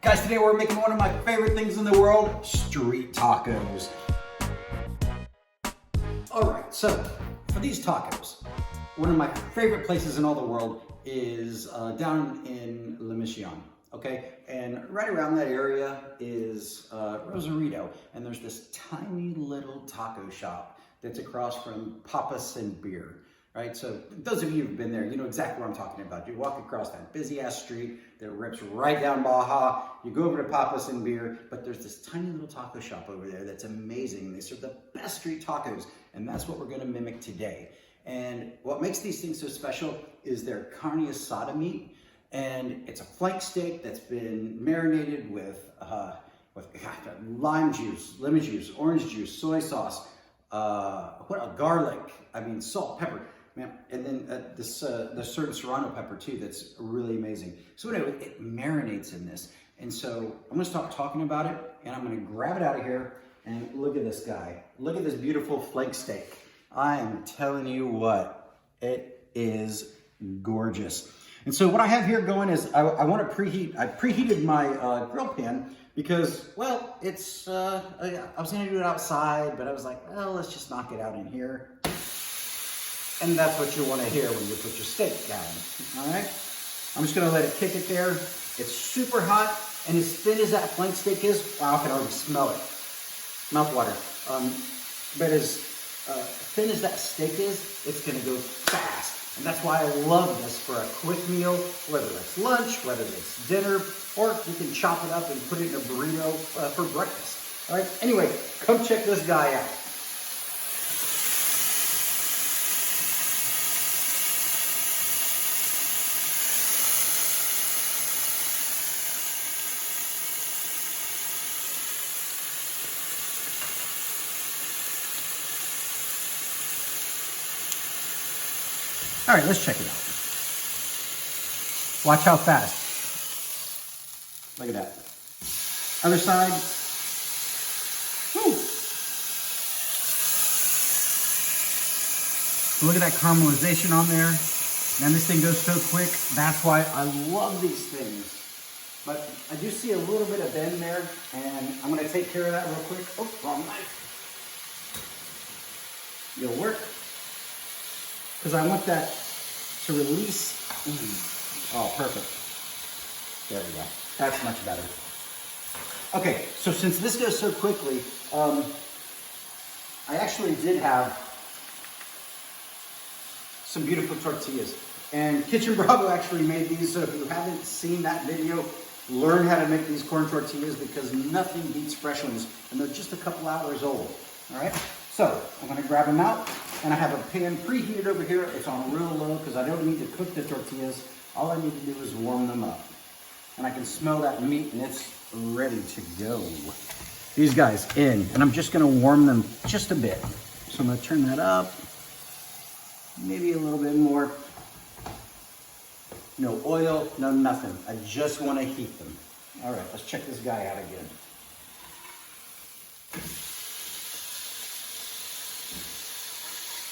Guys, today we're making one of my favorite things in the world, street tacos. All right, so for these tacos, one of my favorite places in all the world is down in La Mission, okay? And right around that area is Rosarito, and there's this tiny little taco shop that's across from Papas and Beer. Right, so those of you who've been there, you know exactly what I'm talking about. You walk across that busy ass street that rips right down Baja, you go over to Papas and Beer, but there's this tiny little taco shop over there that's amazing. They serve the best street tacos, and that's what we're gonna mimic today. And what makes these things so special is their carne asada meat, and it's a flank steak that's been marinated with lime juice, lemon juice, orange juice, soy sauce, garlic, salt, pepper. And then there's certain serrano pepper too that's really amazing. So anyway, it marinates in this. And so I'm gonna stop talking about it and I'm gonna grab it out of here and look at this guy. Look at this beautiful flank steak. I am telling you what, it is gorgeous. And so what I have here going is I wanna preheat. I preheated my grill pan because, well, it's, I was gonna do it outside, but I was like, well, let's just knock it out in here. And that's what you want to hear when you put your steak down, all right? I'm just gonna let it kick it there. It's super hot, and as thin as that flank steak is, wow, I can already smell it. Mouth water. But as thin as that steak is, it's gonna go fast. And that's why I love this for a quick meal, whether it's lunch, whether it's dinner, or you can chop it up and put it in a burrito for breakfast, all right? Anyway, come check this guy out. All right, let's check it out. Watch how fast. Look at that. Other side. Woo. Look at that caramelization on there. Man, this thing goes so quick. That's why I love these things. But I do see a little bit of bend there, and I'm gonna take care of that real quick. Oh, wrong knife. You'll work. Because I want that to release. Oh, perfect. There we go. That's much better. Okay, so since this goes so quickly, I actually did have some beautiful tortillas. And Kitchen Bravo actually made these, so if you haven't seen that video, learn how to make these corn tortillas because nothing beats fresh ones, and they're just a couple hours old, all right? So I'm gonna grab them out, and I have a pan preheated over here. It's on real low because I don't need to cook the tortillas. All I need to do is warm them up. And I can smell that meat and it's ready to go. These guys in, and I'm just gonna warm them just a bit. So I'm gonna turn that up, maybe a little bit more. No oil, no nothing. I just wanna heat them. All right, let's check this guy out again.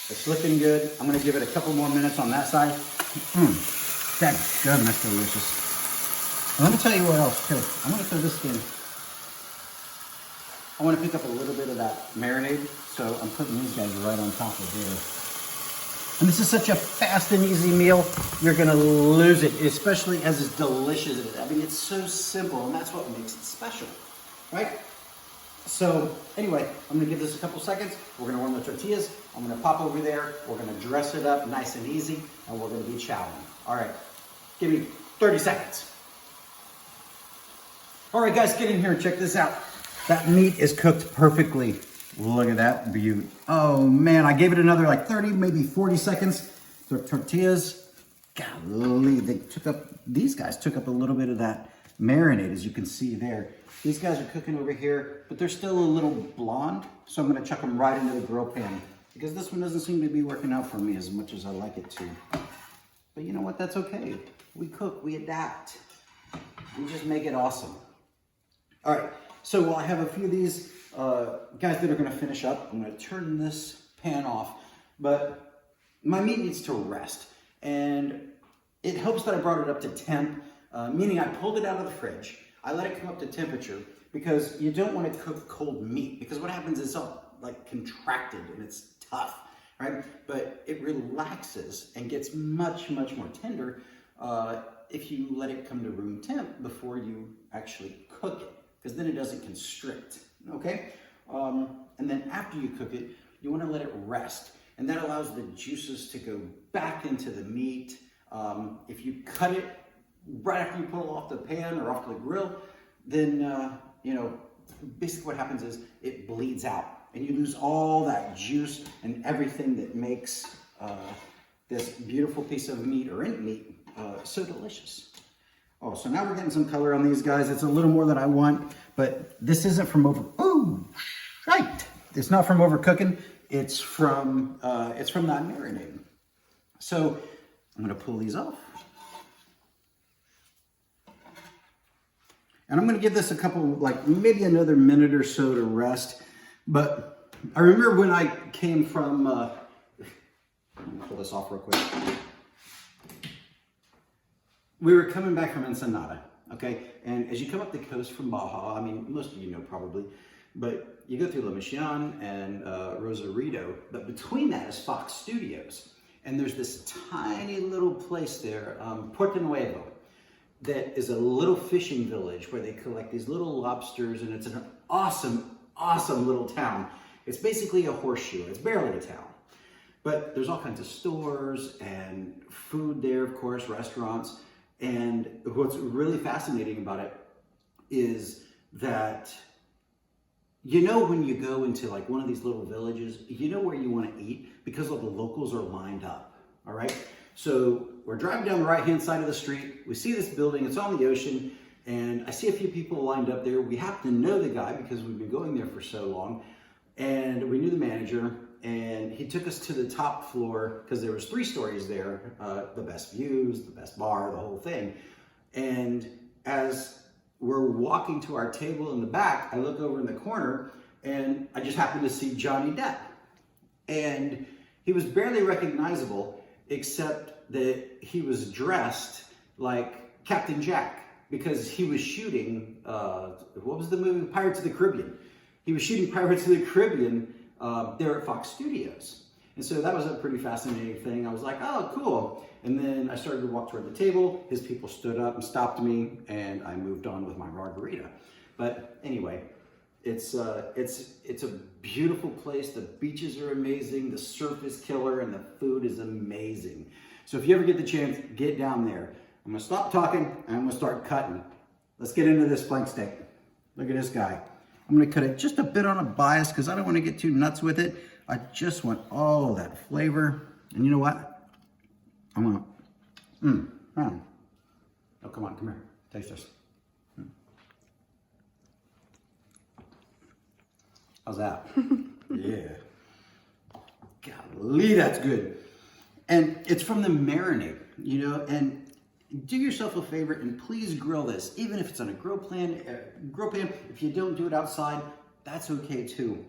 It's looking good. I'm gonna give it a couple more minutes on that side. That's good, that's delicious. And let me tell you what else too. I'm gonna throw this in. I wanna pick up a little bit of that marinade, so I'm putting these guys right on top of there. And this is such a fast and easy meal, you're gonna lose it, especially as it's delicious. I mean, it's so simple, and that's what makes it special, right? So anyway, I'm gonna give this a couple seconds. We're gonna warm the tortillas. I'm gonna pop over there. We're gonna dress it up nice and easy, and we're gonna be chowing. All right, give me 30 seconds. All right, guys, get in here and check this out. That meat is cooked perfectly. Look at that beauty. Oh man, I gave it another like 30, maybe 40 seconds. The tortillas, golly, these guys took up a little bit of that marinade, as you can see there. These guys are cooking over here, but they're still a little blonde, so I'm gonna chuck them right into the grill pan because this one doesn't seem to be working out for me as much as I like it to. But you know what, that's okay. We cook, we adapt. We just make it awesome. All right, so I have a few of these guys that are gonna finish up. I'm gonna turn this pan off, but my meat needs to rest. And it helps that I brought it up to temp, meaning I pulled it out of the fridge. I let it come up to temperature because you don't want to cook cold meat, because what happens is it's all like contracted and it's tough, right? But it relaxes and gets much, much more tender if you let it come to room temp before you actually cook it, because then it doesn't constrict, okay? And then after you cook it, you want to let it rest, and that allows the juices to go back into the meat. If you cut it right after you pull it off the pan or off the grill, then you know, basically what happens is it bleeds out, and you lose all that juice and everything that makes this beautiful piece of meat or any meat so delicious. Oh, so now we're getting some color on these guys. It's a little more than I want, but this isn't from right. It's not from overcooking. It's from that marinade. So I'm gonna pull these off. And I'm gonna give this a couple, like maybe another minute or so to rest. But I remember when I came from, let me pull this off real quick. We were coming back from Ensenada, okay? And as you come up the coast from Baja, I mean, most of you know probably, but you go through La Mission and Rosarito, but between that is Fox Studios. And there's this tiny little place there, Puerto Nuevo, that is a little fishing village where they collect these little lobsters, and it's an awesome, awesome little town. It's basically a horseshoe. It's barely a town. But there's all kinds of stores and food there, of course, restaurants. And what's really fascinating about it is that, you know, when you go into like one of these little villages, you know where you want to eat because all the locals are lined up, all right? So we're driving down the right-hand side of the street. We see this building, it's on the ocean, and I see a few people lined up there. We happen to know the guy because we've been going there for so long, and we knew the manager, and he took us to the top floor because there was 3 stories there, the best views, the best bar, the whole thing. And as we're walking to our table in the back, I look over in the corner and I just happened to see Johnny Depp. And he was barely recognizable, except that he was dressed like Captain Jack, because he was shooting, what was the movie? Pirates of the Caribbean. He was shooting Pirates of the Caribbean there at Fox Studios. And so that was a pretty fascinating thing. I was like, oh, cool. And then I started to walk toward the table. His people stood up and stopped me, and I moved on with my margarita. But anyway, it's a beautiful place. The beaches are amazing. The surf is killer, and the food is amazing. So if you ever get the chance, get down there. I'm gonna stop talking, and I'm gonna start cutting. Let's get into this flank steak. Look at this guy. I'm gonna cut it just a bit on a bias because I don't want to get too nuts with it. I just want all that flavor. And you know what? I'm gonna, oh, come on, come here. Taste this. How's that? Yeah. Golly, that's good. And it's from the marinade, you know, and do yourself a favor and please grill this, even if it's on a grill pan. If you don't do it outside, that's okay too.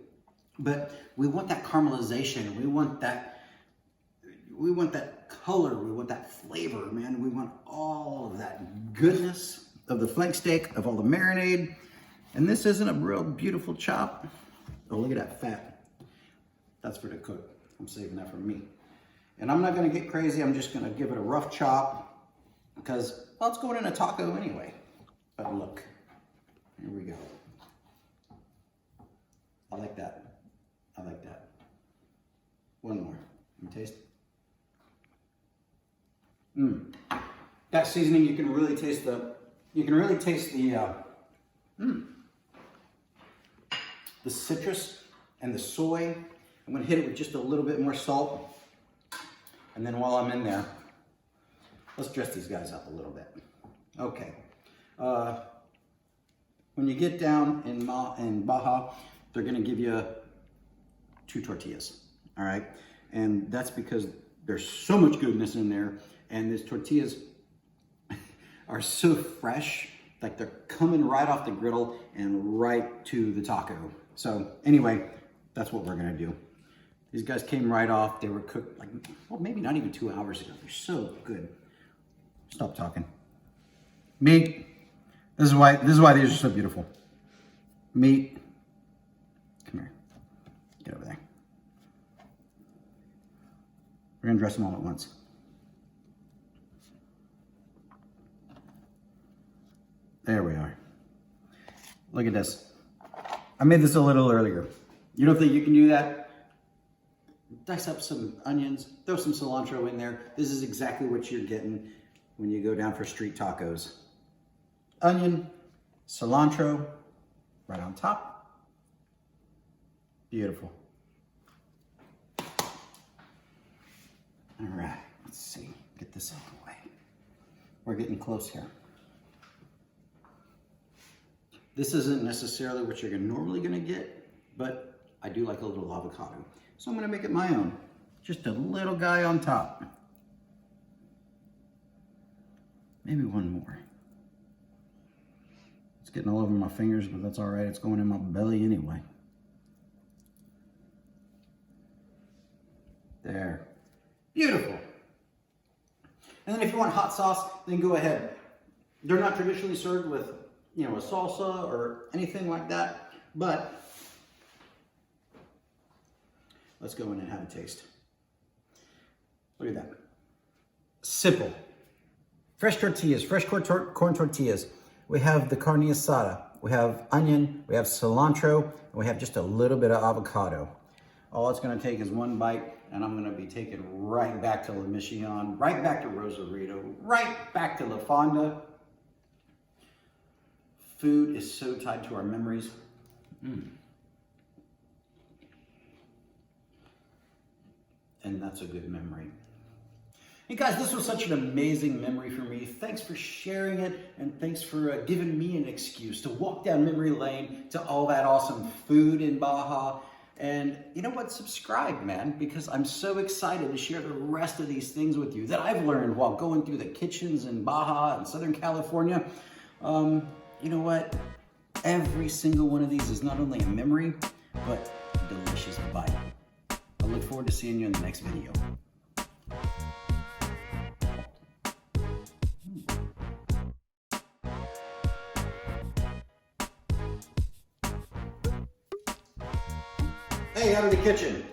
But we want that caramelization. We want that color. We want that flavor, man. We want all of that goodness of the flank steak, of all the marinade. And this isn't a real beautiful chop. Oh, look at that fat. That's for the cook. I'm saving that for me. And I'm not gonna get crazy. I'm just gonna give it a rough chop because, well, it's going in a taco anyway. But look, here we go. I like that. I like that. One more. Let me taste. That seasoning, you can really taste the citrus and the soy. I'm gonna hit it with just a little bit more salt. And then while I'm in there, let's dress these guys up a little bit. Okay. When you get down in Baja, they're gonna give you 2 tortillas, all right? And that's because there's so much goodness in there, and these tortillas are so fresh, like they're coming right off the griddle and right to the taco. So anyway, that's what we're gonna do. These guys came right off. They were cooked like, well, maybe not even 2 hours ago. They're so good. Stop talking. Meat, This is why these are so beautiful. Meat. Come here. Get over there. We're gonna dress them all at once. There we are. Look at this. I made this a little earlier. You don't think you can do that? Dice up some onions, throw some cilantro in there. This is exactly what you're getting when you go down for street tacos. Onion, cilantro, right on top. Beautiful. All right, let's see, get this out of the way. We're getting close here. This isn't necessarily what you're normally gonna get, but I do like a little avocado. So I'm gonna make it my own. Just a little guy on top. Maybe one more. It's getting all over my fingers, but that's all right. It's going in my belly anyway. There. Beautiful. And then if you want hot sauce, then go ahead. They're not traditionally served with, a salsa or anything like that, but let's go in and have a taste. Look at that. Simple. Fresh tortillas, fresh corn tortillas. We have the carne asada. We have onion, we have cilantro, and we have just a little bit of avocado. All it's gonna take is one bite, and I'm gonna be taken right back to La Mission, right back to Rosarito, right back to La Fonda. Food is so tied to our memories. And that's a good memory. Hey guys, this was such an amazing memory for me. Thanks for sharing it, and thanks for giving me an excuse to walk down memory lane to all that awesome food in Baja. And you know what? Subscribe, man, because I'm so excited to share the rest of these things with you that I've learned while going through the kitchens in Baja and Southern California. You know what? Every single one of these is not only a memory, but a delicious bite. I look forward to seeing you in the next video. Hey, out of the kitchen.